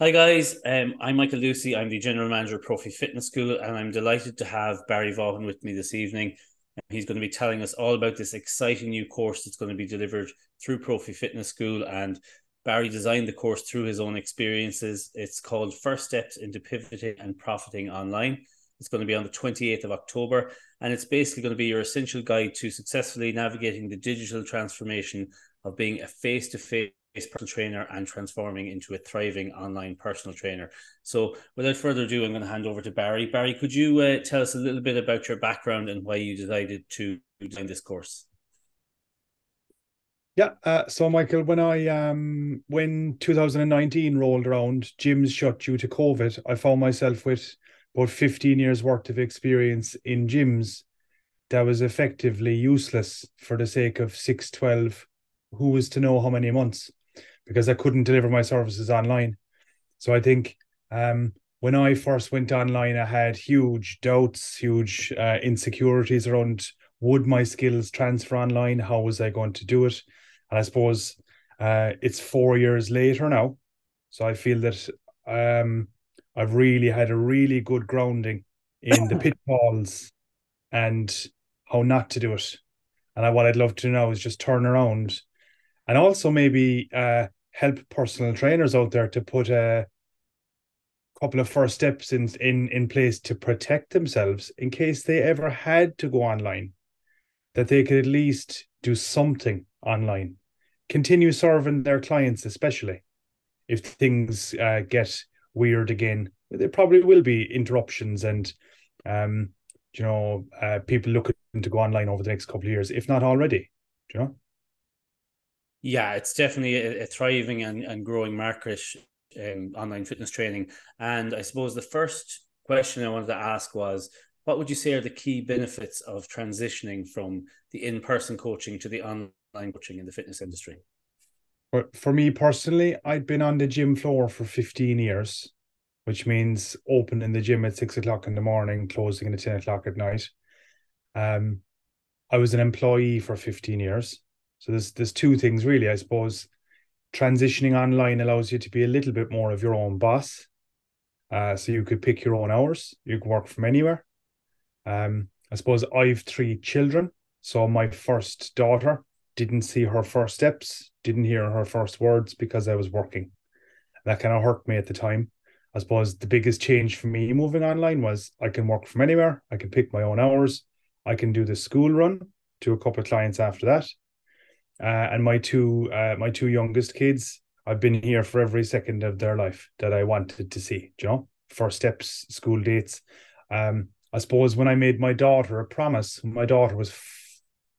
Hi guys, I'm Michael Lucy. I'm the General Manager of Profi Fitness School, and I'm delighted to have Barry Vaughan with me this evening. He's going to be telling us all about this exciting new course that's going to be delivered through Profi Fitness School. And Barry designed the course through his own experiences. It's called First Steps into Pivoting and Profiting Online. It's going to be on the 28th of October, and it's basically going to be your essential guide to successfully navigating the digital transformation of being a face-to-face personal trainer and transforming into a thriving online personal trainer. So, without further ado, I'm going to hand over to Barry. Barry, could you tell us a little bit about your background and why you decided to design this course? Yeah, so Michael, when 2019 rolled around, gyms shut due to COVID. I found myself with about 15 years worth of experience in gyms that was effectively useless for the sake of 6, 12, who was to know how many months, because I couldn't deliver my services online. So I think when I first went online, I had huge doubts, huge insecurities around, would my skills transfer online? How was I going to do it? And I suppose it's 4 years later now. So I feel that um, I've really had a really good grounding in the pitfalls and how not to do it. And what I'd love to know is just turn around and also maybe help personal trainers out there to put a couple of first steps in place to protect themselves in case they ever had to go online, that they could at least do something online, continue serving their clients, especially if things get weird again. There probably will be interruptions and um, people looking to go online over the next couple of years, if not already. You know. Yeah, it's definitely a thriving and growing market, online fitness training. And I suppose the first question I wanted to ask was, what would you say are the key benefits of transitioning from the in-person coaching to the online coaching in the fitness industry? But for me personally, I'd been on the gym floor for 15 years, which means opening the gym at 6 o'clock in the morning, closing at 10 o'clock at night. Um, I was an employee for 15 years. So there's two things really, I suppose. Transitioning online allows you to be a little bit more of your own boss. So you could pick your own hours, you can work from anywhere. I suppose I've three children. So my first daughter didn't see her first steps, didn't hear her first words because I was working. That kind of hurt me at the time. I suppose the biggest change for me moving online was I can work from anywhere. I can pick my own hours. I can do the school run to a couple of clients after that. And my two youngest kids, I've been here for every second of their life that I wanted to see. First steps, school dates. I suppose when I made my daughter a promise, my daughter was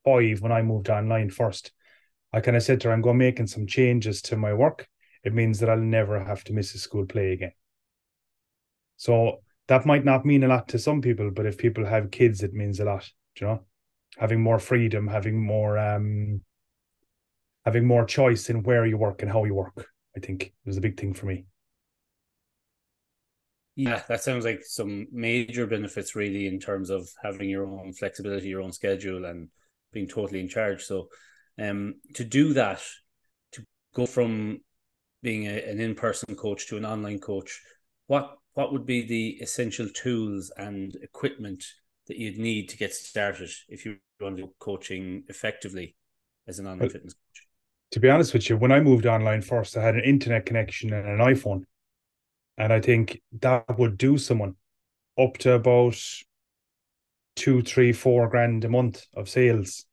5 when I moved online first. I kind of said to her, I'm going making some changes to my work. It means that I'll never have to miss a school play again. So that might not mean a lot to some people, but if people have kids, it means a lot. Having more freedom, having more choice in where you work and how you work, I think was a big thing for me. Yeah, that sounds like some major benefits, really, in terms of having your own flexibility, your own schedule, and being totally in charge. So, to do that, to go from being an in-person coach to an online coach, what would be the essential tools and equipment that you'd need to get started if you want to do coaching effectively as an online Well, fitness coach? to be honest with you, when I moved online first, I had an internet connection and an iPhone. And I think that would do someone up to about 2, 3, 4 grand a month of sales.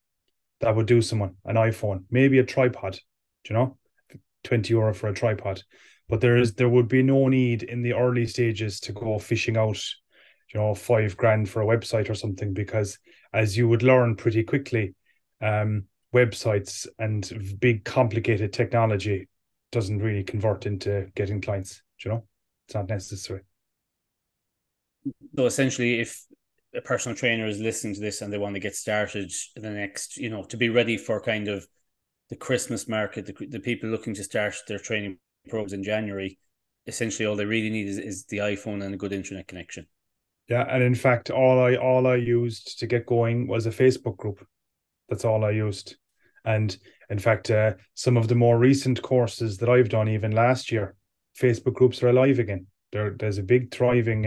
That would do someone an iPhone, maybe a tripod, you know, €20 for a tripod. But there would be no need in the early stages to go fishing out, 5 grand for a website or something, because as you would learn pretty quickly, um, websites and big complicated technology doesn't really convert into getting clients, it's not necessary. So essentially, if a personal trainer is listening to this and they want to get started the next, to be ready for kind of the Christmas market, the people looking to start their training programs in January, essentially all they really need is the iPhone and a good internet connection. Yeah, and in fact, all I used to get going was a Facebook group. That's all I used. And in fact, some of the more recent courses that I've done, even last year, Facebook groups are alive again. There's a big thriving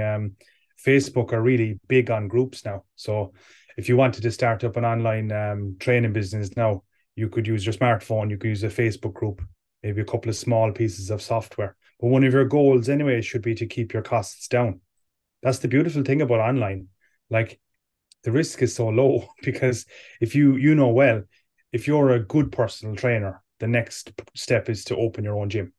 Facebook are really big on groups now. So if you wanted to start up an online training business now, you could use your smartphone, you could use a Facebook group, maybe a couple of small pieces of software. But one of your goals anyway should be to keep your costs down. That's the beautiful thing about online. Like the risk is so low because if you know well, if you're a good personal trainer, the next step is to open your own gym.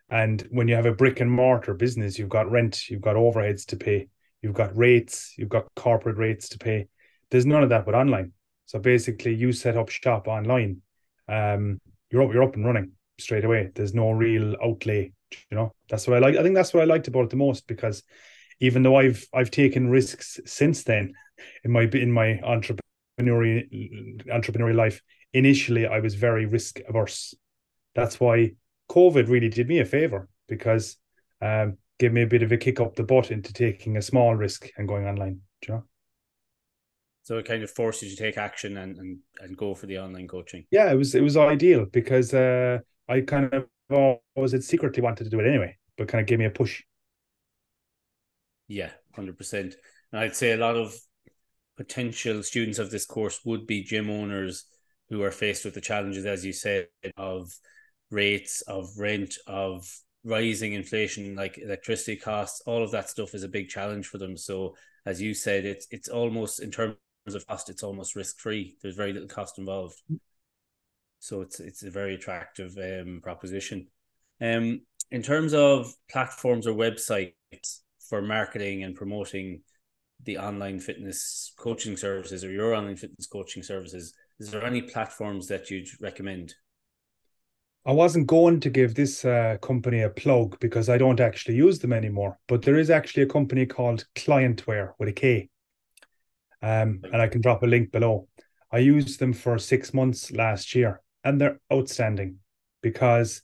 And when you have a brick and mortar business, you've got rent, you've got overheads to pay, you've got rates, you've got corporate rates to pay. There's none of that with online. So basically, you set up shop online, you're up and running straight away. There's no real outlay. That's what I like. I think that's what I liked about it the most because even though I've taken risks since then in my entrepreneurial life, initially I was very risk averse. That's why COVID really did me a favor because gave me a bit of a kick up the butt into taking a small risk and going online. So it kind of forces you to take action and go for the online coaching. Yeah, it was ideal because I kind of always had secretly wanted to do it anyway, but kind of gave me a push. Yeah, 100%. And I'd say a lot of potential students of this course would be gym owners who are faced with the challenges, as you said, of rates, of rent, of rising inflation, like electricity costs. All of that stuff is a big challenge for them. So, as you said, it's almost, in terms of cost, it's almost risk free. There's very little cost involved. So it's a very attractive proposition. In terms of platforms or websites for marketing and promoting the online fitness coaching services or your online fitness coaching services, is there any platforms that you'd recommend? I wasn't going to give this company a plug because I don't actually use them anymore, but there is actually a company called Clientware with a K. And I can drop a link below. I used them for 6 months last year, and they're outstanding because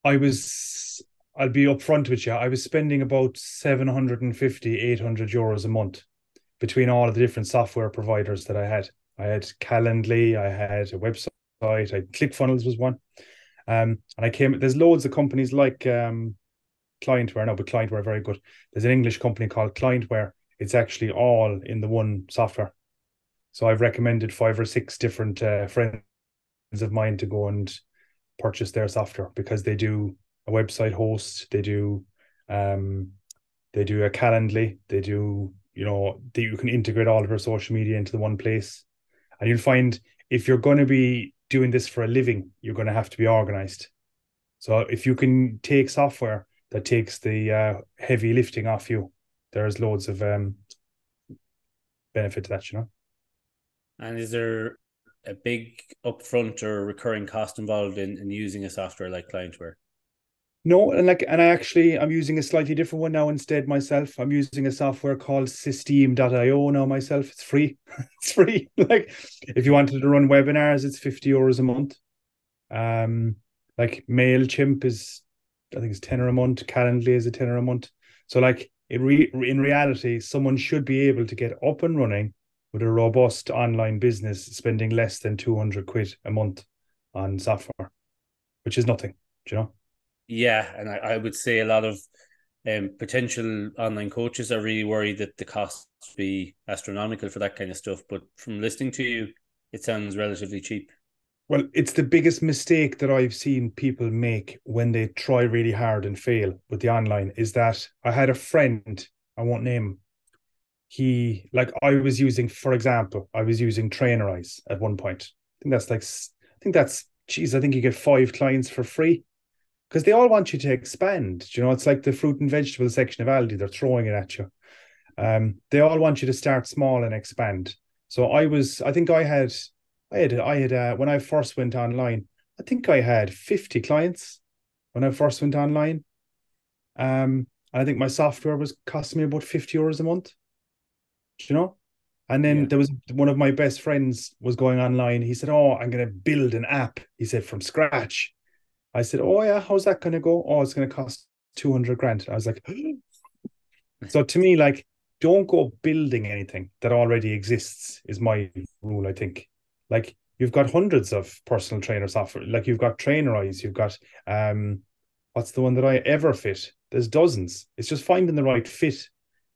I'll be upfront with you, I was spending about 750, €800 a month between all of the different software providers that I had. I had Calendly, I had a website, ClickFunnels was one. And there's loads of companies like Clientware now, but Clientware are very good. There's an English company called Clientware. It's actually all in the one software. So I've recommended 5 or 6 different friends of mine to go and purchase their software because they do a website host, they do a Calendly, they do, you can integrate all of your social media into the one place. And you'll find if you're going to be doing this for a living, you're going to have to be organized. So if you can take software that takes the heavy lifting off you, there's loads of benefit to that. And is there a big upfront or recurring cost involved in using a software like Clientware? No, I'm using a slightly different one now instead myself. I'm using a software called Systeme.io now myself. It's free. It's free. Like if you wanted to run webinars, it's €50 a month. Like MailChimp is, I think it's tenner a month. Calendly is a tenner a month. So like in reality, someone should be able to get up and running with a robust online business, spending less than 200 quid a month on software, which is nothing, do you know? Yeah, and I would say a lot of potential online coaches are really worried that the costs be astronomical for that kind of stuff. But from listening to you, it sounds relatively cheap. Well, it's the biggest mistake that I've seen people make when they try really hard and fail with the online is that I had a friend, I won't name for example, I was using Trainerize at one point. I think you get 5 clients for free because they all want you to expand. It's like the fruit and vegetable section of Aldi. They're throwing it at you. They all want you to start small and expand. So when I first went online, I think I had 50 clients when I first went online. I think my software was costing me about €50 a month, you know? And then Yeah. there was one of my best friends was going online. He said, "Oh, I'm going to build an app." He said, "From scratch." I said, "Oh yeah, how's that going to go?" "Oh, it's going to cost 200 grand." I was like, so to me, like, don't go building anything that already exists is my rule, I think. Like, you've got hundreds of personal trainer software. Like, you've got Trainerize, you've got What's the one that I ever fit? There's dozens. It's just finding the right fit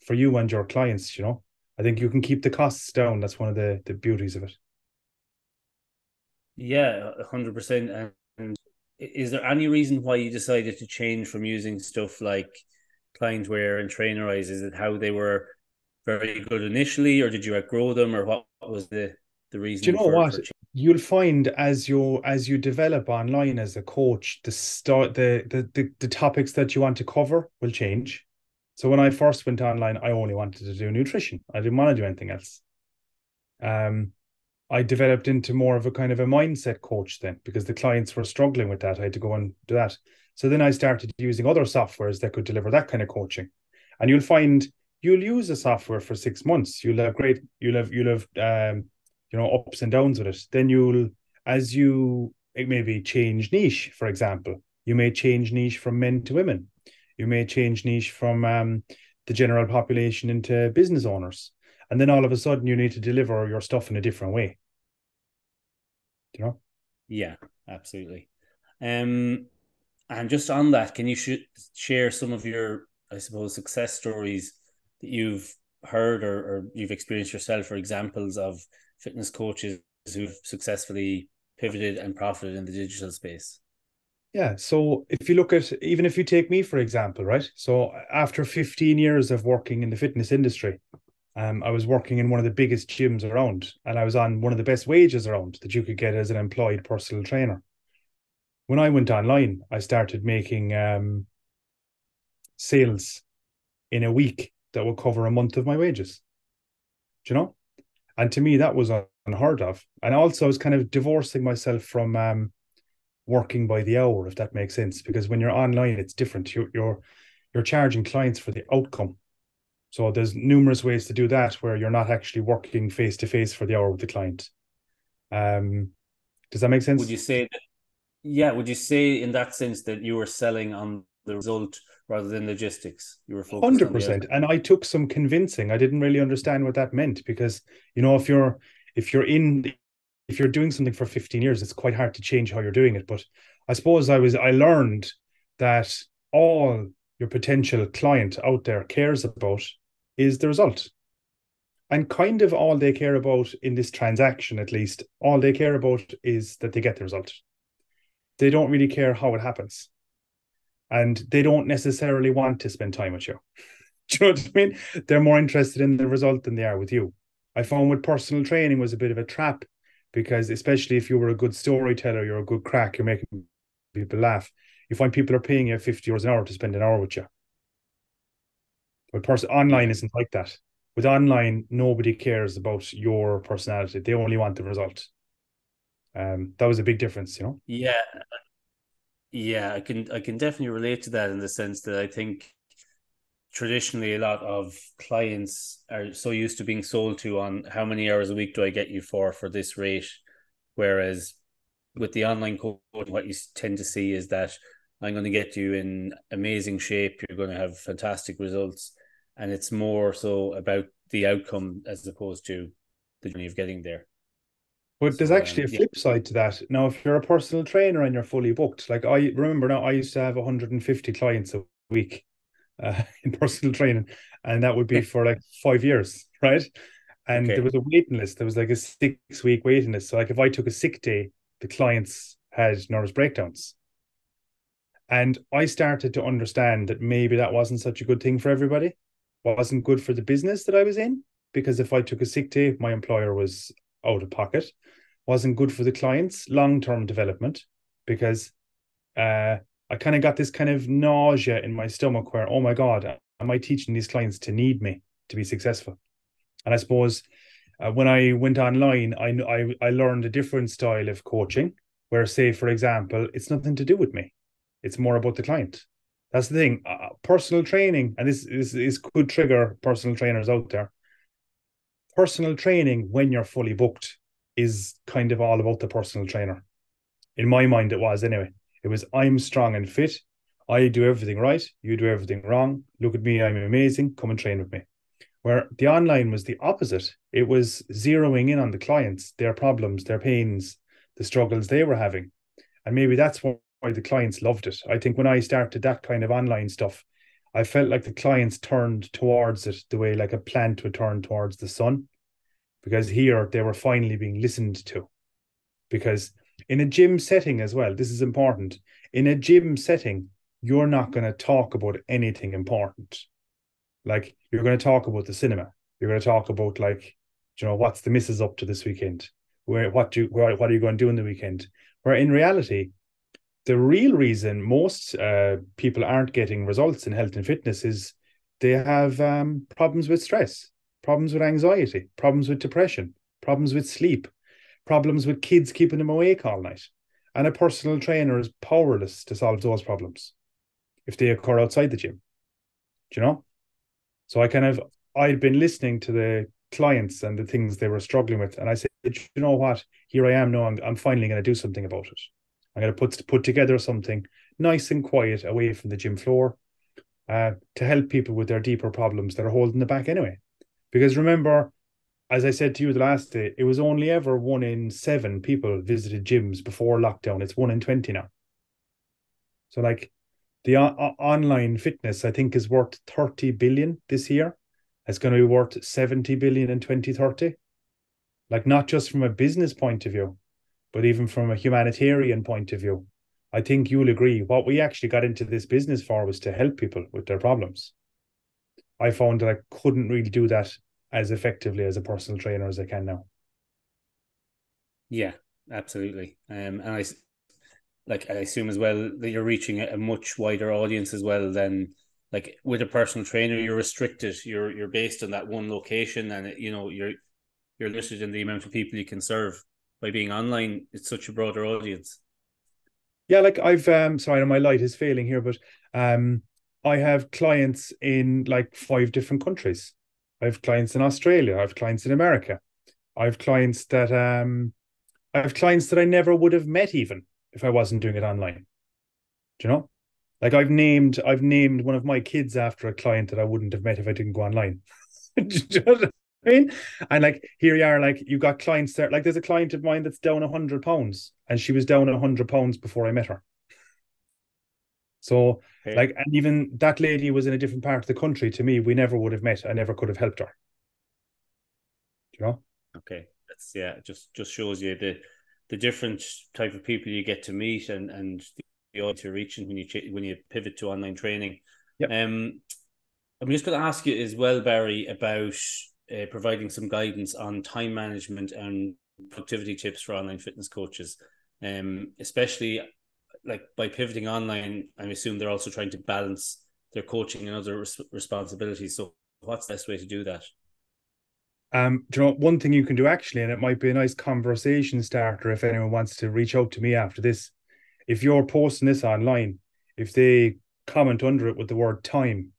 for you and your clients, you know. I think you can keep the costs down. That's one of the beauties of it. Yeah, 100%. And is there any reason why you decided to change from using stuff like client wear and trainerize? Is it how they were very good initially, or did you outgrow them, or what was the Do you reasoning know what? for change? You'll find as you develop online as a coach, the topics that you want to cover will change. So when I first went online, I only wanted to do nutrition. I didn't want to do anything else. Um, I developed into more of a kind of a mindset coach then because the clients were struggling with that. I had to go and do that. So then I started using other softwares that could deliver that kind of coaching. And you'll find you'll use a software for 6 months. You'll have ups and downs with it. Then as you it maybe change niche, for example. You may change niche from men to women. You may change niche from the general population into business owners. And then all of a sudden you need to deliver your stuff in a different way, you know? Yeah, absolutely. Um, and just on that, can you share some of your, I suppose, success stories that you've heard or you've experienced yourself, or examples of fitness coaches who've successfully pivoted and profited in the digital space? Yeah. So if you look at, even if you take me, for example, right? So after 15 years of working in the fitness industry, I was working in one of the biggest gyms around, and I was on one of the best wages around that you could get as an employed personal trainer. When I went online, I started making sales in a week that would cover a month of my wages, do you know? And to me, that was unheard of. And also, I was kind of divorcing myself from working by the hour, if that makes sense. Because when you're online, it's different. You're charging clients for the outcome. So there's numerous ways to do that where you're not actually working face to face for the hour with the client. Um, does that make Would sense? you say that, yeah, would you say in that sense that you were selling on the result rather than logistics? You were focused on the 100%. outcome. And I took some convincing. I didn't really understand what that meant because, you know, if you're in if you're doing something for 15 years, it's quite hard to change how you're doing it. But I suppose I learned that all your potential client out there cares about is the result. And kind of all they care about in this transaction, at least, all they care about is that they get the result. They don't really care how it happens. And they don't necessarily want to spend time with you. Do you know what I mean? They're more interested in the result than they are with you. I found with personal training was a bit of a trap because especially if you were a good storyteller, you're a good crack, you're making people laugh. You find people are paying you 50 euros an hour to spend an hour with you. But online Yeah. isn't like that. With online, nobody cares about your personality. They only want the result. That was a big difference, you know. Yeah, yeah, I can definitely relate to that in the sense that I think traditionally a lot of clients are so used to being sold to on how many hours a week do I get you for this rate, whereas with the online code, what you tend to see is that I'm going to get you in amazing shape. You're going to have fantastic results, and it's more so about the outcome as opposed to the journey of getting there. But there's So actually a yeah, flip side to that. Now, if you're a personal trainer and you're fully booked, like I remember now, I used to have 150 clients a week in personal training, and that would be for like 5 years, right? And there okay, was a waiting list. There was like a 6 week waiting list. So, like, if I took a sick day, the clients had nervous breakdowns. And I started to understand that maybe that wasn't such a good thing for everybody, wasn't good for the business that I was in, because if I took a sick day, my employer was out of pocket, wasn't good for the clients' long term development, because uh, I kind of got this kind of nausea in my stomach where, oh my God, am I teaching these clients to need me to be successful? And I suppose when I went online, I learned a different style of coaching where, say, for example, it's nothing to do with me. It's more about the client. That's the thing. Personal training, and this could trigger personal trainers out there. Personal training, when you're fully booked, is kind of all about the personal trainer. In my mind, it was anyway. It was, I'm strong and fit. I do everything right. You do everything wrong. Look at me. I'm amazing. Come and train with me. Where the online was the opposite. It was zeroing in on the clients, their problems, their pains, the struggles they were having. And maybe that's the clients loved it. I think when I started that kind of online stuff, I felt like the clients turned towards it the way like a plant would turn towards the sun, because here they were finally being listened to. Because in a gym setting as well, this is important. In a gym setting, you're not going to talk about anything important. Like you're going to talk about the cinema. You're going to talk about like, what's the missus up to this weekend? What are you going to do in the weekend? Where in reality, the real reason most people aren't getting results in health and fitness is they have problems with stress, problems with anxiety, problems with depression, problems with sleep, problems with kids keeping them awake all night. And a personal trainer is powerless to solve those problems if they occur outside the gym. Do you know? So I'd been listening to the clients and the things they were struggling with. And I said, you know what? Here I am now. I'm finally going to do something about it. I'm going to put together something nice and quiet away from the gym floor to help people with their deeper problems that are holding them back anyway. Because remember, as I said to you the last day, it was only ever 1 in 7 people visited gyms before lockdown. It's 1 in 20 now. So like the online fitness, I think, is worth 30 billion this year. It's going to be worth 70 billion in 2030. Like not just from a business point of view, but even from a humanitarian point of view. I think you'll agree. What we actually got into this business for was to help people with their problems. I found that I couldn't really do that as effectively as a personal trainer as I can now. Yeah, absolutely. And I assume as well that you're reaching a much wider audience as well than like with a personal trainer. You're restricted. You're based on that one location, and you're limited in the amount of people you can serve. By being online, it's such a broader audience. Yeah, like I've sorry, my light is failing here, but I have clients in like 5 different countries. I have clients in Australia, I have clients in America. I have clients that I never would have met even if I wasn't doing it online. Do you know? Like I've named one of my kids after a client that I wouldn't have met if I didn't go online. Do you know what I mean? And like here you are, like you got clients there. Like there's a client of mine that's down £100, and she was down £100 before I met her. So Okay. like, and even that lady was in a different part of the country to me. We never would have met. I never could have helped her. You know? Okay. That's yeah. Just shows you the different type of people you get to meet and the audience you're reaching when you pivot to online training. Yep. I'm just going to ask you as well, Barry, about providing some guidance on time management and productivity tips for online fitness coaches, especially like by pivoting online. I assume they're also trying to balance their coaching and other responsibilities. So, what's the best way to do that? Do you know one thing you can do actually, and it might be a nice conversation starter if anyone wants to reach out to me after this. If you're posting this online, if they comment under it with the word time,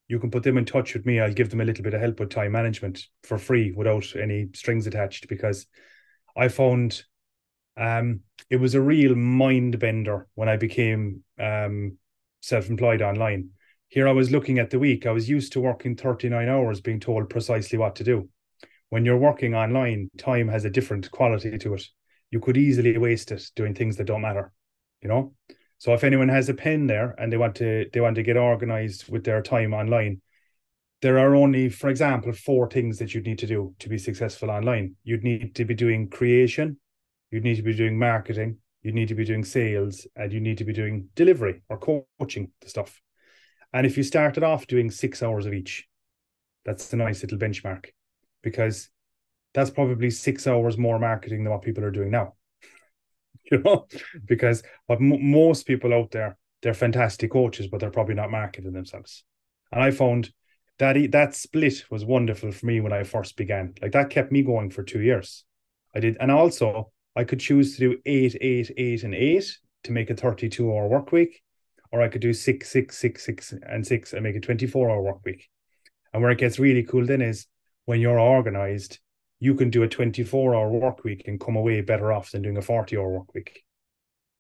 you can put them in touch with me. I'll give them a little bit of help with time management for free without any strings attached, because I found it was a real mind bender when I became self-employed online. Here I was looking at the week. I was used to working 39 hours, being told precisely what to do. When you're working online, time has a different quality to it. You could easily waste it doing things that don't matter, you know? So if anyone has a pen there and they want to get organized with their time online, there are only, for example, 4 things that you'd need to do to be successful online. You'd need to be doing creation, you'd need to be doing marketing, you need to be doing sales, and you need to be doing delivery or coaching the stuff. And if you started off doing 6 hours of each, that's a nice little benchmark, because that's probably 6 hours more marketing than what people are doing now. You know, because what most people out there, they're fantastic coaches, but they're probably not marketing themselves. And I found that split was wonderful for me when I first began. Like that kept me going for 2 years. I did, and also I could choose to do 8, 8, 8, and 8 to make a 32-hour work week, or I could do 6, 6, 6, 6, and 6 and make a 24-hour work week. And where it gets really cool then is when you're organized, you can do a 24-hour work week and come away better off than doing a 40-hour work week,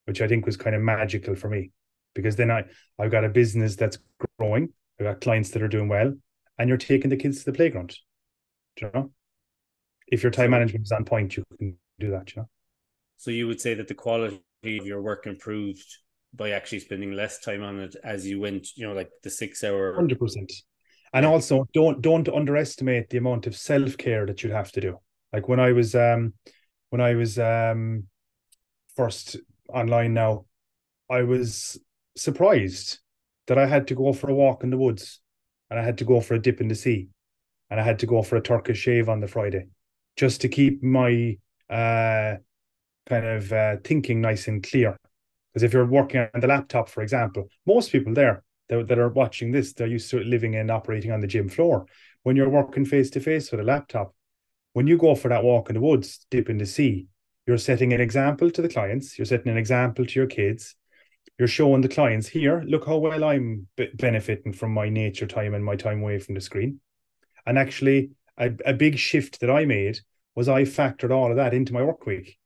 which I think was kind of magical for me, because then I've got a business that's growing, I've got clients that are doing well, and you're taking the kids to the playground. Do you know? If your time So, management is on point, you can do that, you know? so you would say that the quality of your work improved by actually spending less time on it as you went, like the 6 hour. 100%. And Yeah. also don't underestimate the amount of self-care that you'd have to do. Like when I was first online now, I was surprised that I had to go for a walk in the woods, and I had to go for a dip in the sea, and I had to go for a Turkish shave on the Friday, just to keep my uh, thinking nice and clear. Because if you're working on the laptop, for example, most people that are watching this, they're used to living and operating on the gym floor. When you're working face to face with a laptop, when you go for that walk in the woods, dip in the sea, you're setting an example to the clients, you're setting an example to your kids, you're showing the clients, here, look how well I'm benefiting from my nature time and my time away from the screen. And actually, a big shift that I made was I factored all of that into my work week.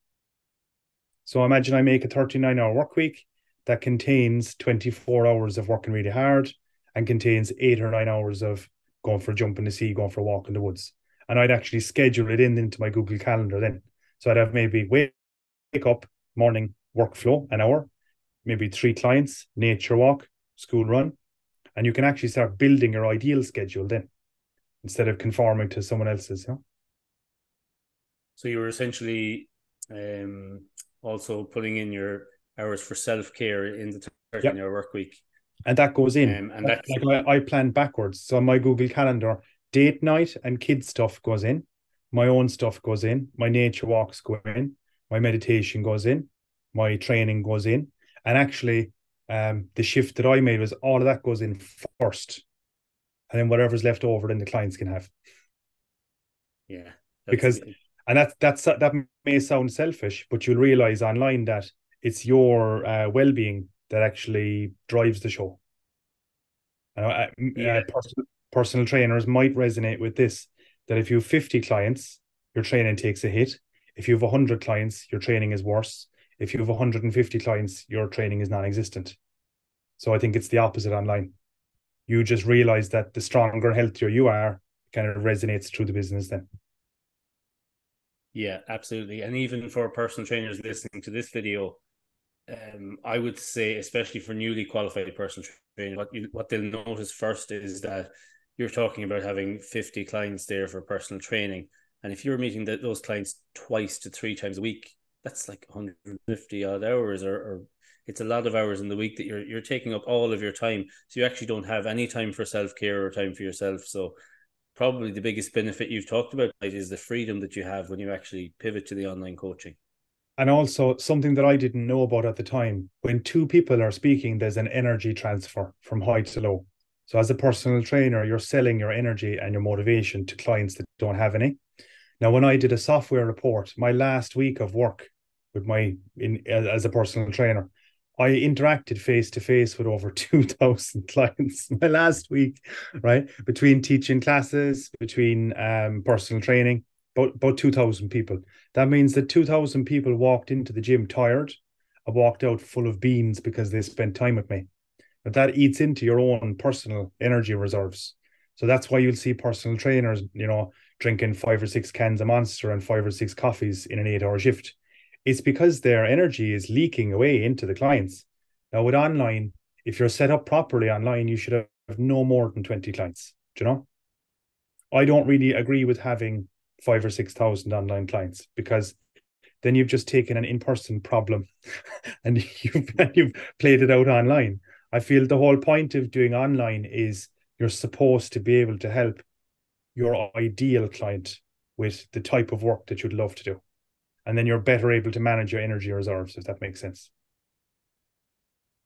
So imagine I make a 39-hour work week that contains 24 hours of working really hard and contains 8 or 9 hours of going for a jump in the sea, going for a walk in the woods. And I'd actually schedule it into my Google Calendar then. So I'd have maybe wake up, morning workflow, an hour, maybe 3 clients, nature walk, school run. And you can actually start building your ideal schedule then instead of conforming to someone else's. So you were essentially also putting in your hours for self-care in the Yeah. 13-hour work week. And that goes in. And that's Like I plan backwards. So on my Google Calendar, date night and kids stuff goes in. My own stuff goes in. My nature walks go in. My meditation goes in. My training goes in. And actually, the shift that I made was all of that goes in first. And then whatever's left over, then the clients can have. yeah, Because, and that may sound selfish, but you'll realize online that it's your well-being that actually drives the show. yeah, Personal trainers might resonate with this, that if you have 50 clients, your training takes a hit. If you have 100 clients, your training is worse. If you have 150 clients, your training is non-existent. So I think it's the opposite online. You just realize that the stronger, healthier you are, kind of resonates through the business then. yeah, absolutely. And even for personal trainers listening to this video, I would say, especially for newly qualified personal trainers, what they'll notice first is that you're talking about having 50 clients there for personal training. And if you're meeting those clients twice to 3 times a week, that's like 150 odd hours, or it's a lot of hours in the week that you're taking up all of your time. So you actually don't have any time for self-care or time for yourself. So probably the biggest benefit you've talked about is the freedom that you have when you actually pivot to the online coaching. And also something that I didn't know about at the time, when two people are speaking, there's an energy transfer from high to low. So as a personal trainer, you're selling your energy and your motivation to clients that don't have any. Now, when I did a software report, my last week of work with as a personal trainer, I interacted face to face with over 2,000 clients my last week, right? Between teaching classes, between personal training, about 2,000 people. That means that 2,000 people walked into the gym tired, and walked out full of beans because they spent time with me. But that eats into your own personal energy reserves. So that's why you'll see personal trainers, drinking 5 or 6 cans of Monster and 5 or 6 coffees in an 8-hour shift. It's because their energy is leaking away into the clients. Now, with online, if you're set up properly online, you should have no more than 20 clients. Do you know? I don't really agree with having 5 or 6 thousand online clients, because then you've just taken an in-person problem and you've played it out online. I feel the whole point of doing online is you're supposed to be able to help your ideal client with the type of work that you'd love to do. And then you're better able to manage your energy reserves, if that makes sense.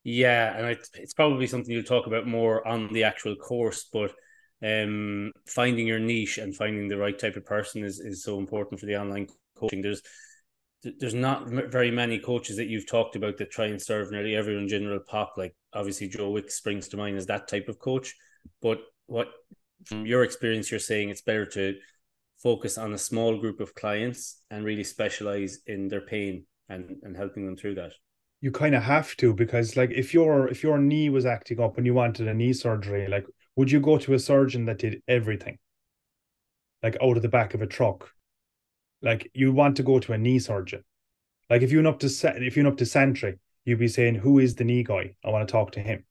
Yeah, and it's probably something you'll talk about more on the actual course, but finding your niche and finding the right type of person is so important for the online coaching. There's not very many coaches that you've talked about that try and serve nearly everyone general pop. Like obviously Joe Wicks springs to mind as that type of coach, but what from your experience you're saying it's better to focus on a small group of clients and really specialize in their pain and helping them through that. You kind of have to, because like if your knee was acting up and you wanted a knee surgery, like would you go to a surgeon that did everything, like out of the back of a truck? Like you want to go to a knee surgeon. Like if you're up to Santry, you'd be saying, who is the knee guy? I want to talk to him.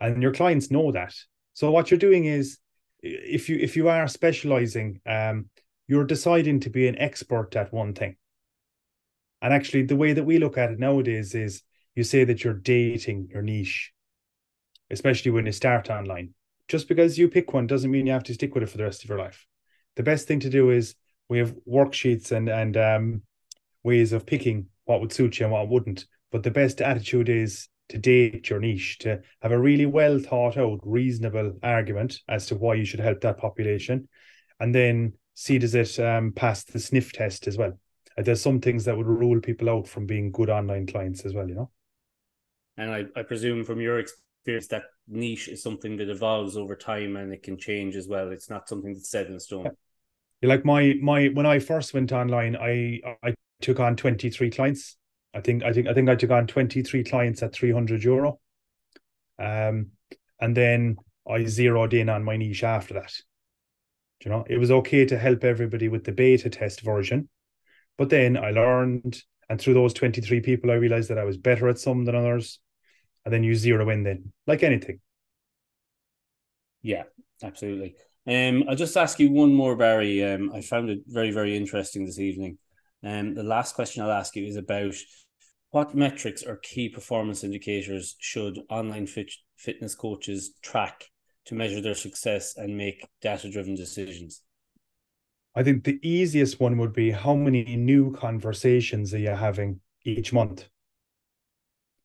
And your clients know that. So what you're doing is, if you are specializing, you're deciding to be an expert at one thing. And actually, the way that we look at it nowadays is you say that you're dating your niche, especially when you start online. Just because you pick one doesn't mean you have to stick with it for the rest of your life. The best thing to do is we have worksheets and ways of picking what would suit you and what wouldn't. But the best attitude is to date your niche, to have a really well thought out, reasonable argument as to why you should help that population, and then see does it pass the sniff test as well. There's some things that would rule people out from being good online clients as well, you know. And I presume from your experience that niche is something that evolves over time and it can change as well. It's not something that's set in stone. Like my when I first went online, I took on 23 clients. I think I took on 23 clients at €300. And then I zeroed in on my niche after that. You know, it was okay to help everybody with the beta test version, but then I learned, and through those 23 people, I realized that I was better at some than others. And then you zero in then, like anything. Yeah, absolutely. I'll just ask you one more, Barry. I found it very, very interesting this evening. The last question I'll ask you is about what metrics or key performance indicators should online fitness coaches track to measure their success and make data-driven decisions? I think the easiest one would be how many new conversations are you having each month?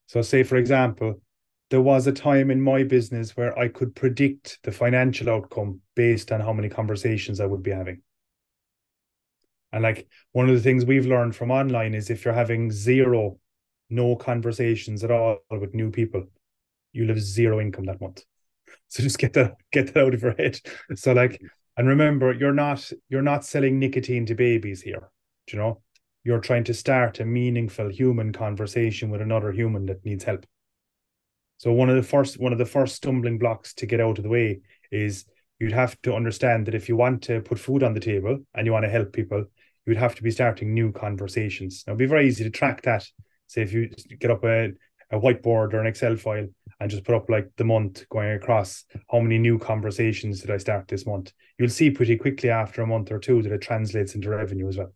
So, say, for example, there was a time in my business where I could predict the financial outcome based on how many conversations I would be having. And like one of the things we've learned from online is if you're having no conversations at all with new people, you'll have zero income that month. So just get that out of your head. So like, and remember, you're not selling nicotine to babies here. Do you know? You're trying to start a meaningful human conversation with another human that needs help. So one of the first stumbling blocks to get out of the way is you'd have to understand that if you want to put food on the table and you want to help people, you'd have to be starting new conversations. Now, it'd be very easy to track that. Say if you get up a whiteboard or an Excel file and just put up like the month going across, how many new conversations did I start this month? You'll see pretty quickly after a month or two that it translates into revenue as well.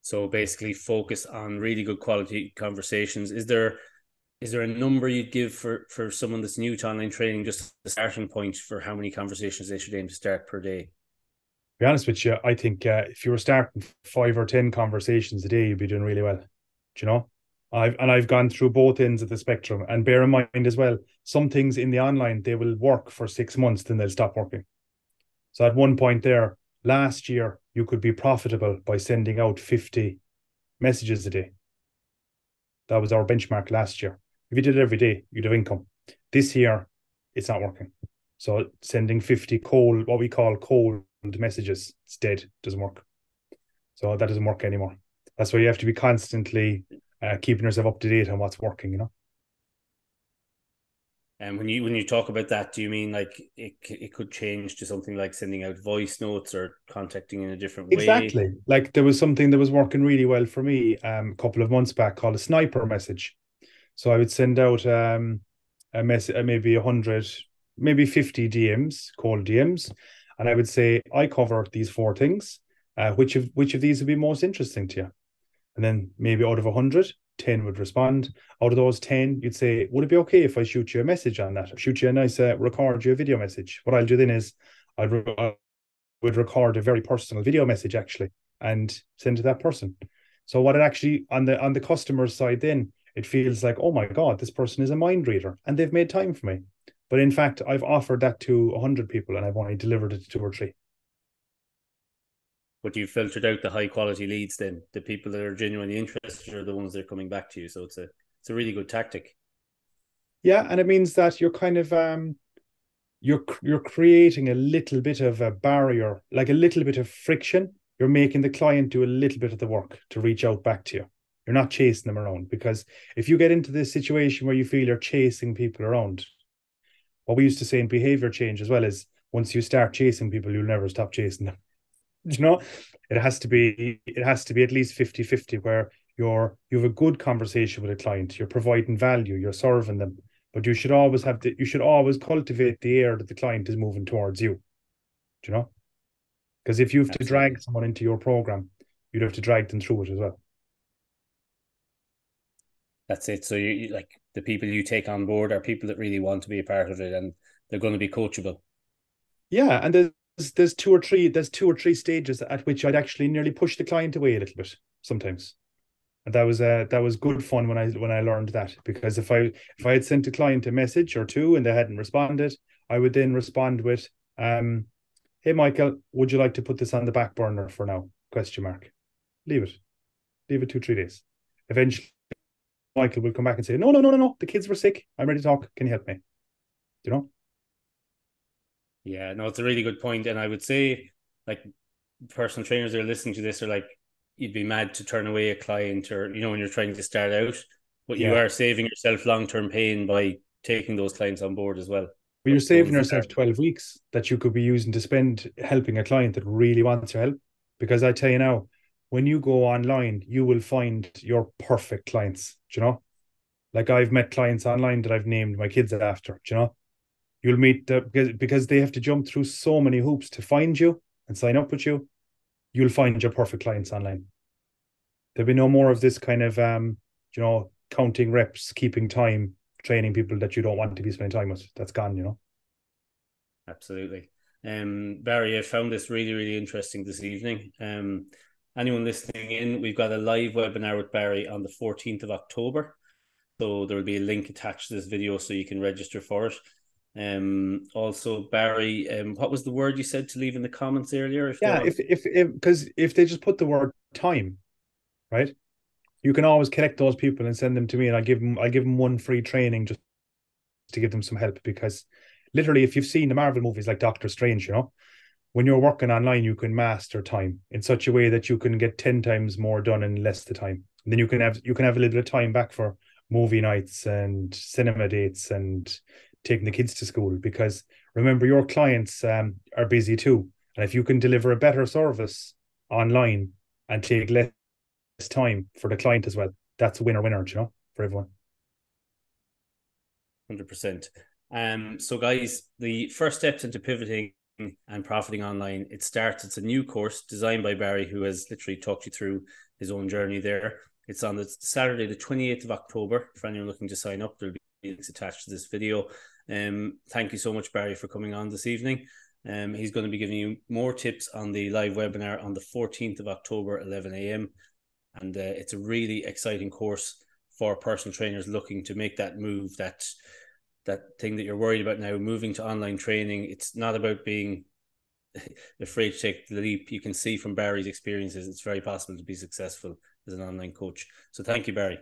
So basically focus on really good quality conversations. Is there a number you'd give for someone that's new to online training, just the starting point for how many conversations they should aim to start per day? To be honest with you, I think if you were starting 5 or 10 conversations a day, you'd be doing really well. Do you know? I've gone through both ends of the spectrum. And bear in mind as well, some things in the online, they will work for 6 months, then they'll stop working. So at one point there, last year, you could be profitable by sending out 50 messages a day. That was our benchmark last year. If you did it every day, you'd have income. This year, it's not working. So sending 50 cold, what we call cold messages, it's dead, doesn't work. So that doesn't work anymore. That's why you have to be constantly keeping yourself up to date on what's working, you know? And when you talk about that, do you mean like it could change to something like sending out voice notes or contacting in a different way? Exactly. Like there was something that was working really well for me a couple of months back called a sniper message. So I would send out a message, maybe 100, maybe 50 DMs, cold DMs, and I would say, I cover these four things. Which of these would be most interesting to you? And then maybe out of 100, 10 would respond. Out of those 10, you'd say, would it be okay if I shoot you a message on that? Shoot you a nice, record you a video message. What I'll do then is I would record a very personal video message actually and send to that person. So what it actually on the customer side then, it feels like, oh my God, this person is a mind reader and they've made time for me. But in fact, I've offered that to 100 people and I've only delivered it to 2 or 3. But you filtered out the high quality leads then. The people that are genuinely interested are the ones that are coming back to you. So it's a really good tactic. Yeah, and it means that you're kind of you're creating a little bit of a barrier, like a little bit of friction. You're making the client do a little bit of the work to reach out back to you. You're not chasing them around, because if you get into this situation where you feel you're chasing people around, what we used to say in behavior change as well is once you start chasing people, you'll never stop chasing them. You know, it has to be at least 50-50 where you have a good conversation with a client, you're providing value, you're serving them, but you should always cultivate the air that the client is moving towards you. Do you know? Because if you have to Absolutely. drag someone into your program, you'd have to drag them through it as well. That's it. So you like the people you take on board are people that really want to be a part of it, and they're going to be coachable. Yeah, and there's two or three stages at which I'd actually nearly push the client away a little bit sometimes. And that was good fun when I learned that, because if I had sent a client a message or two and they hadn't responded, I would then respond with, "Hey Michael, would you like to put this on the back burner for now?" Question mark. Leave it. Leave it 2 3 days. Eventually, Michael will come back and say, "No, no, no, no, no. The kids were sick. I'm ready to talk. Can you help me?" You know? Yeah, no, it's a really good point, and I would say, like, personal trainers that are listening to this are like, you'd be mad to turn away a client, or when you're trying to start out, but you Yeah. are saving yourself long term pain by taking those clients on board as well. But you're The saving ones that are yourself 12 weeks that you could be using to spend helping a client that really wants your help. Because I tell you now, when you go online, you will find your perfect clients. Do you know? Like I've met clients online that I've named my kids after. Do you know? You'll meet because they have to jump through so many hoops to find you and sign up with you. You'll find your perfect clients online. There'll be no more of this kind of counting reps, keeping time, training people that you don't want to be spending time with. That's gone. absolutely. Barry, I found this really, really interesting this evening. Anyone listening in, we've got a live webinar with Barry on the 14th of October. So there will be a link attached to this video so you can register for it. Also, Barry, what was the word you said to leave in the comments earlier? If they Yeah, want, if because if they just put the word time, right? You can always collect those people and send them to me, and I'll give them one free training just to give them some help. Because literally, if you've seen the Marvel movies like Doctor Strange, when you're working online, you can master time in such a way that you can get 10 times more done in less the time. And then you can have a little bit of time back for movie nights and cinema dates and taking the kids to school. Because remember, your clients are busy too, and if you can deliver a better service online and take less time for the client as well, that's a winner winner, for everyone. 100%. So guys, the first steps into pivoting and profiting online, it's a new course designed by Barry, who has literally talked you through his own journey there. It's on the Saturday, the 28th of October. For anyone looking to sign up, there'll be links attached to this video. Thank you so much, Barry, for coming on this evening. He's going to be giving you more tips on the live webinar on the 14th of October, 11 a.m. And it's a really exciting course for personal trainers looking to make that move, that thing that you're worried about now, moving to online training. It's not about being afraid to take the leap. You can see from Barry's experiences, it's very possible to be successful as an online coach. So thank you, Barry.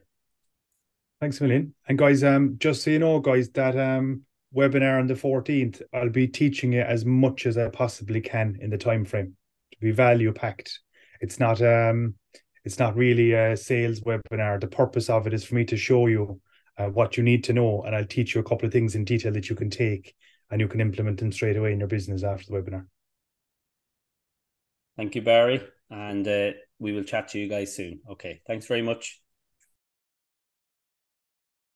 Thanks a million. And guys, just so you know, guys, that webinar on the 14th, I'll be teaching it as much as I possibly can in the time frame to be value packed. It's not it's not really a sales webinar. The purpose of it is for me to show you what you need to know, and I'll teach you a couple of things in detail that you can take and you can implement them straight away in your business after the webinar. Thank you, Barry. And we will chat to you guys soon. Okay. Thanks very much.